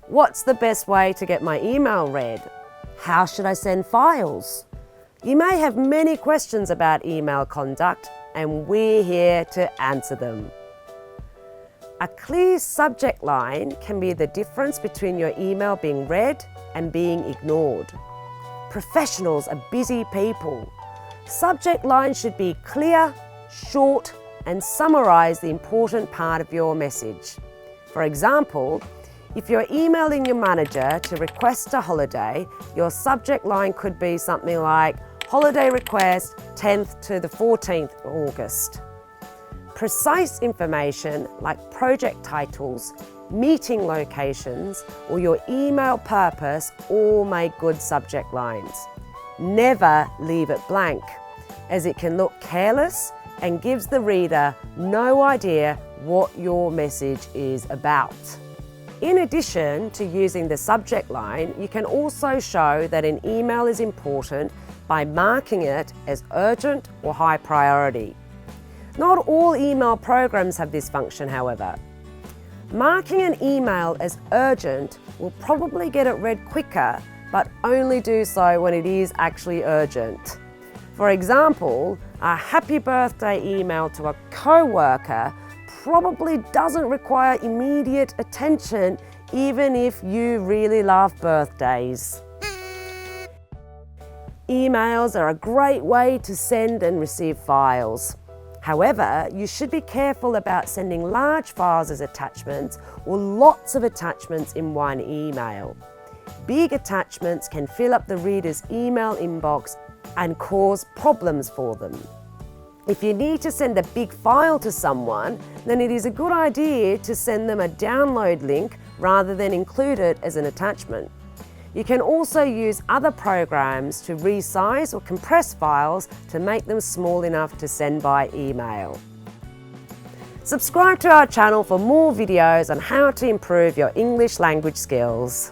What's the best way to get my email read? How should I send files? You may have many questions about email conduct, and we're here to answer them. A clear subject line can be the difference between your email being read and being ignored. Professionals are busy people. Subject lines should be clear, short, and summarize the important part of your message. For example, if you're emailing your manager to request a holiday, your subject line could be something like, holiday request 10th to the 14th August. Precise information like project titles, meeting locations, or your email purpose all make good subject lines. Never leave it blank, as it can look careless and gives the reader no idea what your message is about. In addition to using the subject line, you can also show that an email is important by marking it as urgent or high priority. Not all email programs have this function, however. Marking an email as urgent will probably get it read quicker, but only do so when it is actually urgent. For example, a happy birthday email to a co-worker probably doesn't require immediate attention, even if you really love birthdays. Emails are a great way to send and receive files. However, you should be careful about sending large files as attachments or lots of attachments in one email. Big attachments can fill up the reader's email inbox and cause problems for them. If you need to send a big file to someone, then it is a good idea to send them a download link rather than include it as an attachment. You can also use other programs to resize or compress files to make them small enough to send by email. Subscribe to our channel for more videos on how to improve your English language skills.